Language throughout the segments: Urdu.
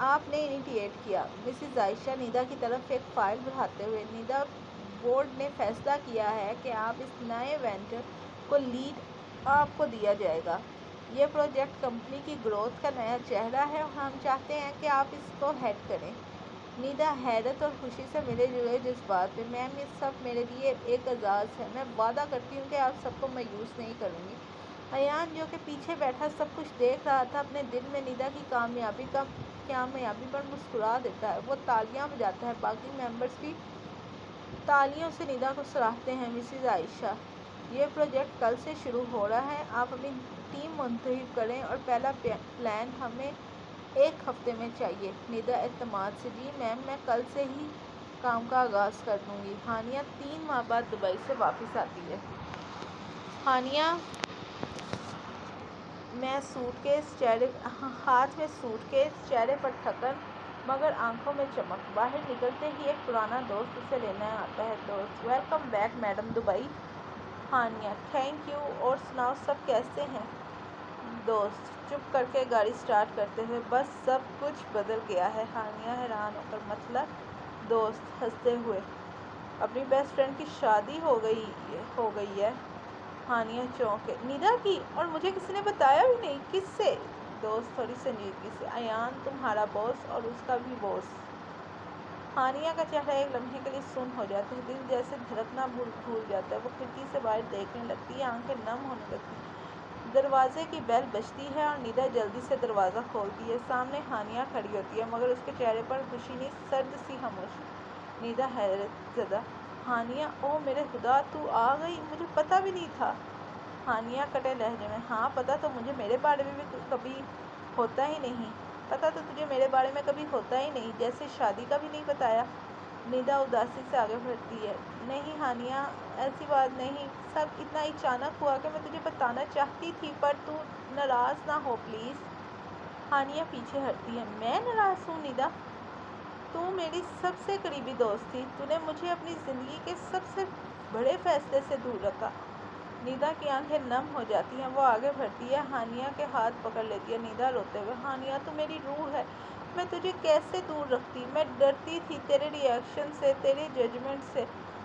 آپ نے انیٹیٹ کیا؟ مسز عائشہ نیدا کی طرف ایک فائل بڑھاتے ہوئے، نیدا بورڈ نے فیصلہ کیا ہے کہ آپ اس نئے وینچر کو لیڈ آپ کو دیا جائے گا۔ یہ پروجیکٹ کمپنی کی گروتھ کا نیا چہرہ ہے اور ہم چاہتے ہیں کہ آپ اس کو ہیڈ کریں۔ نیدا حیرت اور خوشی سے ملے جلے جذبات میں، میم یہ سب میرے لیے ایک اعزاز ہے، میں وعدہ کرتی ہوں کہ آپ سب کو مایوس نہیں کروں گی۔ ایان جو کہ پیچھے بیٹھا سب کچھ دیکھ رہا تھا، اپنے دل میں نیدا کی کامیابی پر مسکرا دیتا ہے۔ وہ تالیاں بجاتا ہے، باقی ممبرز بھی تالیوں سے نیدا کو سراہتے ہیں۔ مسز عائشہ، یہ پروجیکٹ کل سے شروع ہو رہا ہے، آپ اپنی ٹیم منتخب کریں اور پہلا پلان ہمیں 1 ہفتے میں چاہیے۔ نیدا اعتماد سے، جی میم، میں کل سے ہی کام کا آغاز کر دوں گی۔ ہانیہ 3 ماہ بعد دبئی سے واپس آتی ہے۔ ہانیہ ہاتھ میں سوٹ کیس، چہرے پر تھکن مگر آنکھوں میں چمک۔ باہر نکلتے ہی ایک پرانا دوست اسے لینے آتا ہے۔ دوست: welcome back madam Dubai. Hania: thank you, اور سناؤ سب کیسے ہیں؟ دوست چپ کر کے گاڑی سٹارٹ کرتے ہوئے: بس سب کچھ بدل گیا ہے۔ ہانیہ حیران ہو کر: مطلب؟ دوست ہنستے ہوئے: اپنی بیسٹ فرینڈ کی شادی ہو گئی ہے۔ ہانیہ چونک کے: نیدا کی؟ اور مجھے کسی نے بتایا بھی نہیں، کس سے؟ دوست تھوڑی سنجیدگی سے: ایان تمہارا باس اور اس کا بھی باس۔ ہانیہ کا چہرہ ایک لمحے کے لیے سن ہو جاتا ہے، دل جیسے دھڑکنا بھول جاتا ہے۔ وہ کھڑکی سے باہر دیکھنے لگتی ہے، آنکھیں نم ہونے لگتی ہیں۔ دروازے کی بیل بجتی ہے اور نیدا جلدی سے دروازہ کھولتی ہے۔ سامنے ہانیہ کھڑی ہوتی ہے مگر اس کے چہرے پر خوشی نہیں، سرد سی خاموشی۔ نیدا حیرت زدہ: ہانیہ، اوہ میرے خدا، تو آ گئی، مجھے پتہ بھی نہیں تھا۔ ہانیہ کٹے لہجے میں: ہاں پتہ تو مجھے میرے بارے میں بھی کبھی ہوتا ہی نہیں۔ پتہ تو تجھے میرے بارے میں کبھی ہوتا ہی نہیں، جیسے شادی کا بھی نہیں بتایا۔ نیدا اداسی سے آگے بڑھتی ہے: نہیں ہانیہ، ایسی بات نہیں، سب اتنا اچانک ہوا کہ میں تجھے بتانا چاہتی تھی، پر تو ناراض نہ ہو پلیز۔ ہانیہ پیچھے ہٹتی ہے: میں ناراض ہوں نیدا؟ تو میری سب سے قریبی دوست تھی، تو نے مجھے اپنی زندگی کے سب سے بڑے فیصلے سے دور رکھا۔ نیدا کی آنکھیں نم ہو جاتی ہیں، وہ آگے بڑھتی ہے، ہانیہ کے ہاتھ پکڑ لیتی ہے۔ نیدا روتے ہوئے: ہانیہ تو میری روح ہے، میں تجھے کیسے دور رکھتی؟ میں ڈرتی تھی تیرے ری ایکشن سے، تیرے ججمنٹ سے،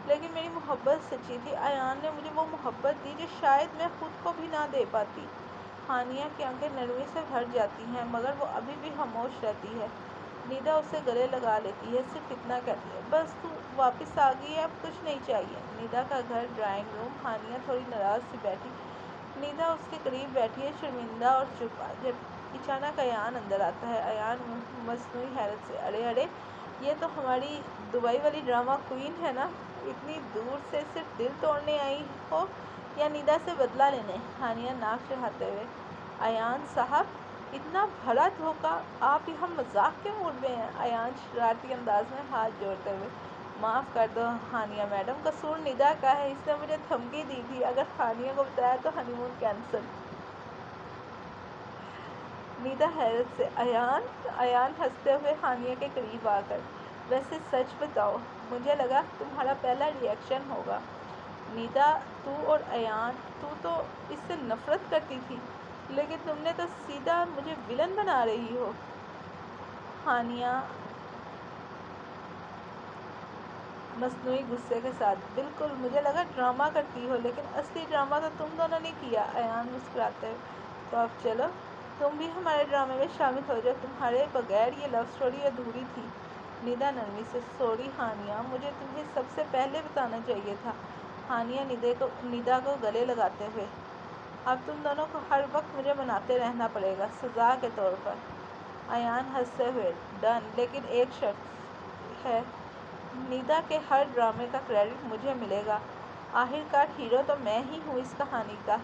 لیکن میری محبت سچی تھی۔ ایان نے مجھے وہ محبت دی جو شاید میں خود کو بھی نہ دے پاتی۔ ہانیہ کی آنکھیں نرمی سے بھر جاتی ہیں مگر وہ ابھی بھی خاموش رہتی ہے۔ نیدا اسے گلے لگا لیتی ہے، صرف اتنا کہتی ہے: بس تو واپس آ گئی ہے، اب کچھ نہیں چاہیے۔ نیدا کا گھر، ڈرائنگ روم۔ ہانیہ تھوڑی ناراض سی بیٹھی، نیدا اس کے قریب بیٹھی ہے، شرمندہ اور چپ۔ جب اچانک ایان اندر آتا ہے۔ ایان مصنوعی حیرت سے: ارے ارے، یہ تو ہماری دبئی والی ڈرامہ کوئین ہے نا، اتنی دور سے صرف دل توڑنے آئی ہو یا نیدا سے بدلہ لینے؟ ہانیہ ناک چڑھاتے ہوئے: ایان صاحب، اتنا بڑا دھوکہ، آپ یہاں مذاق کے موڈ میں ہیں؟ ایان شرارتی انداز میں ہاتھ جوڑتے ہوئے: معاف کر دو ہانیہ میڈم، قصور نیدا کا ہے، اس نے مجھے دھمکی دی تھی، اگر ہانیہ کو بتایا تو ہنی مون کینسل۔ نیدا حیرت سے: ایان؟ ایان ہنستے ہوئے ہانیہ کے قریب آ کر: ویسے سچ بتاؤ، مجھے لگا تمہارا پہلا ری ایکشن ہوگا۔ نیدا: تو اور ایان، تو اس سے نفرت کرتی تھی، لیکن تم نے تو سیدھا مجھے ویلن بنا رہی ہو۔ ہانیہ مصنوعی غصے کے ساتھ: بالکل، مجھے لگا ڈرامہ کرتی ہو، لیکن اصلی ڈرامہ تو تم دونوں نے کیا۔ ایان مسکراتے ہوئے: تو اب چلو تم بھی ہمارے ڈرامے میں شامل ہو جاؤ، تمہارے بغیر یہ لو اسٹوری ادھوری تھی۔ نیدا نرمی سے: سوری ہانیہ، مجھے تمہیں سب سے پہلے بتانا چاہیے تھا۔ ہانیہ نیدا کو گلے لگاتے ہوئے: اب تم دونوں کو ہر وقت مجھے مناتے رہنا پڑے گا، سزا کے طور پر۔ ایان ہنستے ہوئے: ڈن، لیکن ایک شرط ہے، نیدا کے ہر ڈرامے کا کریڈٹ مجھے ملے گا، آخر کار ہیرو تو میں ہی ہوں اس کہانی کا۔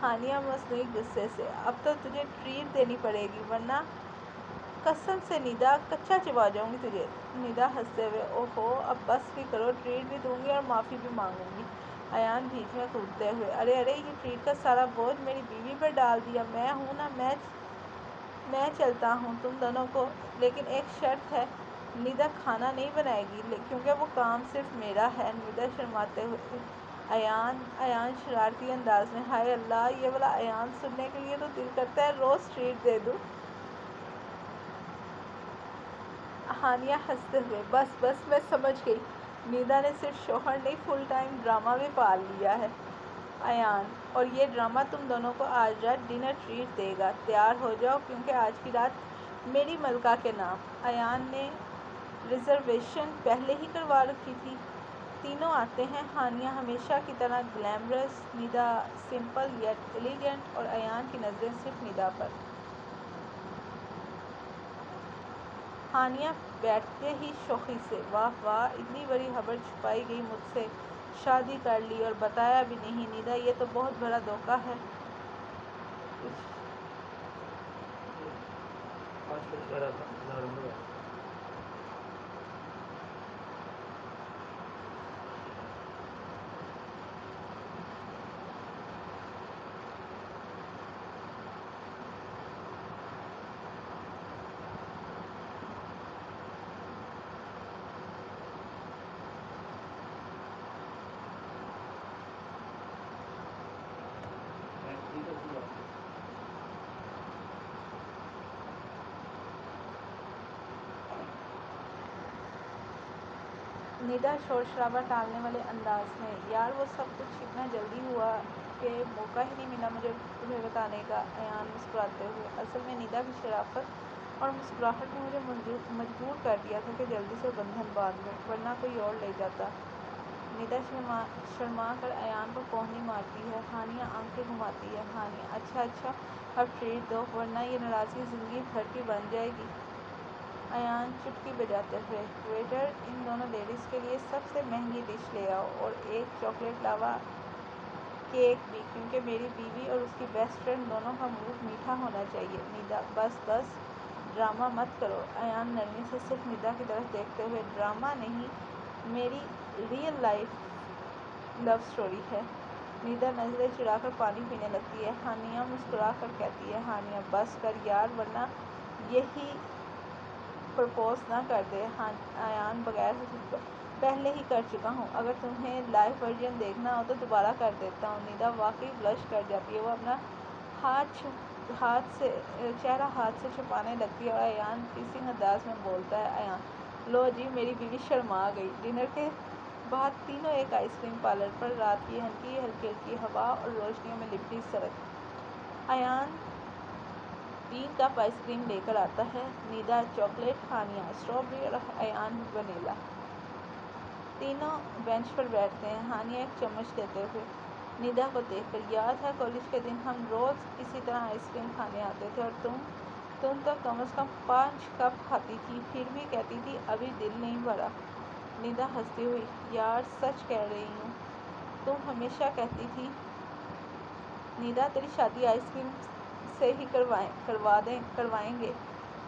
ہانیہ مصنوعی غصے سے: اب تو تجھے ٹریٹ دینی پڑے گی، ورنہ قسم سے نیدا، کچا چبا جاؤں گی تجھے۔ نیدا ہنستے ہوئے: اوہو، اب بس بھی کرو، ٹریٹ بھی دوں گی اور معافی بھی مانگوں گی۔ ایان بیچ میں کودتے ہوئے: ارے ارے، یہ ٹریٹ کا سارا بوجھ میری بیوی پر ڈال دیا، میں ہوں نا، میں چلتا ہوں تم دونوں کو، لیکن ایک شرط ہے، نیدا کھانا نہیں بنائے گی کیونکہ وہ کام صرف میرا ہے۔ نیدا شرماتے ہوئے: ایان شرارتی انداز میں: ہائے اللہ، یہ والا ایان سننے کے لیے تو دل کرتا ہے روز ٹریٹ دے دوں۔ ہانیہ ہنستے ہوئے، بس بس میں سمجھ گئی، نیدا نے صرف شوہر نہیں فل ٹائم ڈرامہ بھی پال لیا ہے۔ ایان: اور یہ ڈرامہ تم دونوں کو آج رات ڈنر ٹریٹ دے گا، تیار ہو جاؤ کیونکہ آج کی رات میری ملکہ کے نام۔ ایان نے ریزرویشن پہلے ہی کروا رکھی تھی۔ تینوں آتے ہیں، ہانیہ ہمیشہ کی طرح گلیمرس، نیدا سمپل یٹ ایلیگنٹ، اور ایان کی نظریں صرف نیدا پر۔ ہانیہ بیٹھتے ہی شوخی سے، واہ واہ، اتنی بڑی خبر چھپائی گئی مجھ سے، شادی کر لی اور بتایا بھی نہیں، نیدا یہ تو بہت بڑا دھوکہ ہے۔ نیدا شور شرابہ ٹالنے والے انداز میں، یار وہ سب کچھ اتنا جلدی ہوا کہ موقع ہی نہیں ملا مجھے تمہیں بتانے کا۔ ایان مسکراتے ہوئے، اصل میں نیدا کی شرافت اور مسکراہٹ نے مجھے مجبور کر دیا تھا کہ جلدی سے بندھن باندھ لوں، ورنہ کوئی اور لے جاتا۔ نیدا شرما کر ایان کو کوہنی مارتی ہے۔ ہانیہ آنکھیں گھماتی ہے۔ ہانیہ: اچھا اچھا، اب ٹریٹ دو ورنہ یہ ناراضگی زندگی بھر کی بن جائے گی۔ ایان چٹکی بجاتے ہوئے، ویٹر ان دونوں لیڈیز کے لیے سب سے مہنگی ڈش لے آؤ، اور ایک چاکلیٹ لاوا کیک بھی، کیونکہ میری بیوی اور اس کی بیسٹ فرینڈ دونوں کا موڈ میٹھا ہونا چاہیے۔ نیدا: بس بس، ڈرامہ مت کرو۔ ایان نرمی سے صرف نیدا کی طرف دیکھتے ہوئے، ڈرامہ نہیں، میری ریئل لائف لو سٹوری ہے۔ نیدا نظریں چڑھا کر پانی پینے لگتی ہے۔ ہانیہ مسکرا کر کہتی ہے، ہانیہ بس کر یار ورنہ یہی پرپوز نہ کر دے۔ ایان بغیر ہنسی، پہلے ہی کر چکا ہوں، اگر تمہیں لائیو ورژن دیکھنا ہو تو دوبارہ کر دیتا ہوں۔ نیدا واقعی بلش کر جاتی ہے، وہ اپنا چہرہ ہاتھ سے چھپانے لگتی ہے، اور ایان ٹیسنگ انداز میں بولتا ہے، ایان: لو جی، میری بیوی شرما گئی۔ ڈنر کے بعد تینوں ایک آئس کریم پارلر پر، رات کی ہلکی ہلکی ہوا اور روشنیوں میں لپٹی سڑک۔ ایان 3 کپ آئس کریم لے کر آتا ہے، نیدا چاکلیٹ، ہانیہ اسٹرابیری اور ایان ونیلا۔ تینوں بینچ پر بیٹھتے ہیں، ہانیہ ایک چمچ لیتے ہوئے نیدا کو دیکھ کر، یاد ہے کالج کے دن ہم روز اسی طرح آئس کریم کھانے آتے تھے اور تم تو کم از کم 5 کپ کھاتی تھی، پھر بھی کہتی تھی ابھی دل نہیں بھرا۔ نیدا ہنستی ہوئی، یار سچ کہہ رہی ہوں، تم ہمیشہ کہتی تھی نیدا تیری شادی آئس کریم سے ہی کروائیں گے۔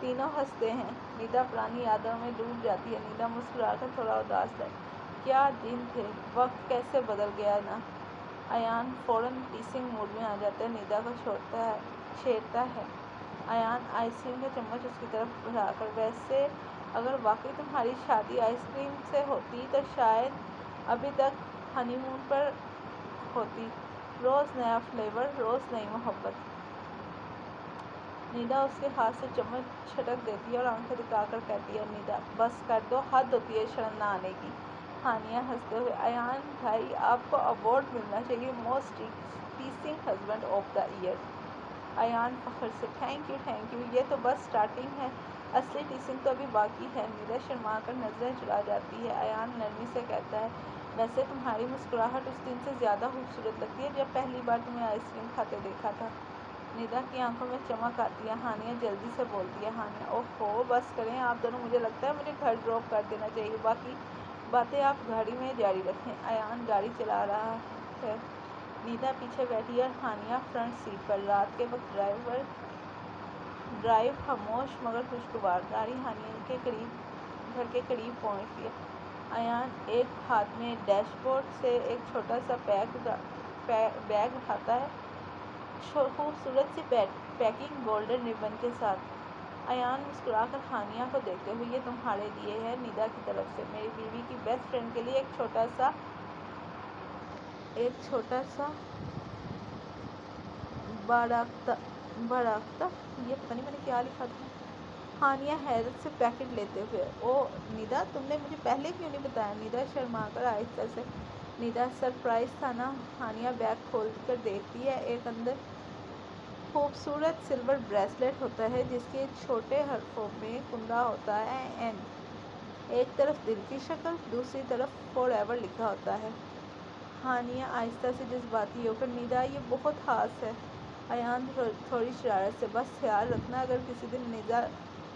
تینوں ہنستے ہیں، نیدا پرانی یادوں میں ڈوب جاتی ہے۔ نیدا مسکرا کر تھوڑا اداس ہے، کیا دن تھے، وقت کیسے بدل گیا نا۔ ایان فوراً ٹیسنگ موڈ میں آ جاتا ہے، نیدا کو چھیڑتا ہے۔ ایان آئس کریم کا چمچ اس کی طرف بڑھا کر، ویسے اگر واقعی تمہاری شادی آئس کریم سے ہوتی تو شاید ابھی تک ہنی مون پر ہوتی، روز نیا فلیور، روز نئی محبت۔ نیدا اس کے ہاتھ سے چمچ جھٹک دیتی ہے اور آنکھیں دکھا کر کہتی ہے، نیدا بس کر دو، حد ہوتی ہے شرم نہ آنے کی۔ ہانیہ ہنستے ہوئے، ایان بھائی آپ کو ایوارڈ ملنا چاہیے، most teasing husband of the year. Ayan Fakhr سے، تھینک یو، یہ تو بس سٹارٹنگ ہے، اصلی ٹیسنگ تو ابھی باقی ہے۔ نیدا شرما کر نظریں چڑھا جاتی ہے۔ ایان نرمی سے کہتا ہے، ویسے تمہاری مسکراہٹ اس دن سے زیادہ خوبصورت لگتی ہے جب پہلی بار تمہیں آئس کریم کھاتے دیکھا تھا۔ نیدا کی آنکھوں میں چمک آتی ہے۔ ہانیہ جلدی سے بولتی ہے، ہانیہ اوہو بس کریں آپ دونوں، مجھے لگتا ہے مجھے گھر ڈراپ کر دینا چاہیے، باقی باتیں آپ گاڑی میں جاری رکھیں۔ ایان گاڑی چلا رہا ہے، نیدا پیچھے بیٹھی ہے اور ہانیہ فرنٹ سیٹ پر۔ رات کے وقت ڈرائیو خاموش مگر خوشگوار، گاڑی ہانیہ کے گھر کے قریب پہنچتی ہے۔ ایان ایک ہاتھ میں ڈیش بورڈ سے ایک چھوٹا سا بیگ اٹھاتا ہے، خوبصورت سی پیکنگ گولڈن ربن کے ساتھ۔ ایان مسکرا کر ہانیہ کو دیکھتے ہوئے، یہ تمہارے لیے ہے نیدا کی طرف سے، میری بیوی کی بیسٹ فرینڈ کے لیے ایک چھوٹا سا باراکتا، یہ پتہ نہیں میں نے کیا لکھا تھا۔ ہانیہ حیرت سے پیکٹ لیتے ہوئے، او ندا، تم نے مجھے پہلے کیوں نہیں بتایا؟ ندا شرما کر آہستہ سے، ندا سرپرائز تھا نا؟ ہانیہ بیگ کھول کر دیکھتی ہے، ایک اندر خوبصورت سلور بریسلیٹ ہوتا ہے جس کے چھوٹے حرفوں میں کندہ ہوتا ہے این، ایک طرف دل کی شکل، دوسری طرف فور ایور لکھا ہوتا ہے۔ ہانیہ آہستہ سے جذباتی ہو کر، ندا یہ بہت خاص ہے۔ ایان تھوڑی شرارت سے، بس خیال رکھنا اگر کسی دن ندا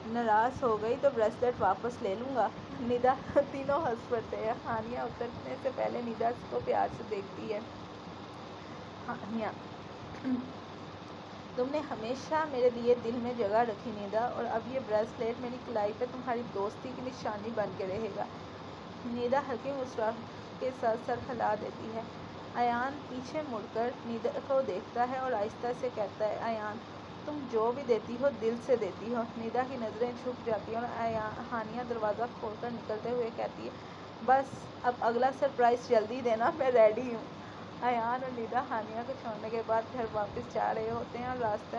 ناراض ہو گئی تو بریسلیٹ واپس لے لوں گا۔ ندا تینوں ہنس پڑتے ہیں۔ ہانیہ اترنے سے پہلے ندا کو پیار سے دیکھتی ہے۔ ہانیہ، تم نے ہمیشہ میرے لیے دل میں جگہ رکھی ندا، اور اب یہ بریسلیٹ میری کلائی پہ تمہاری دوستی کی نشانی بن کے رہے گا۔ ندا ہلکی مسکراہٹ کے ساتھ سر ہلا دیتی ہے۔ ایان پیچھے مڑ کر ندا کو دیکھتا ہے اور آہستہ سے کہتا ہے، ایان، تم جو بھی دیتی ہو دل سے دیتی ہو۔ ندا کی نظریں جھک جاتی ہیں اور ہانیہ دروازہ کھول کر نکلتے ہوئے کہتی ہے، بس اب اگلا سرپرائز جلدی دینا، میں ریڈی ہوں۔ ایان اور ندا ہانیہ کو چھوڑنے کے بعد گھر واپس جا رہے ہوتے ہیں اور راستہ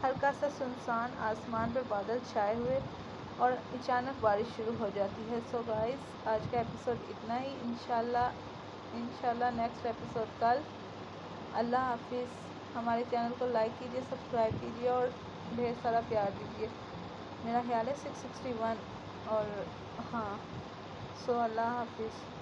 ہلکا سا سنسان، آسمان پہ بادل چھائے ہوئے اور اچانک بارش شروع ہو جاتی ہے۔ سو گائز، آج کا ایپیسوڈ اتنا ہی، انشاءاللہ نیکسٹ ایپیسوڈ کل۔ اللہ حافظ۔ ہمارے چینل کو لائک کیجیے، سبسکرائب کیجیے اور ڈھیر سارا پیار دیجیے۔ میرا خیال ہے 661 اور ہاں، سو اللہ حافظ۔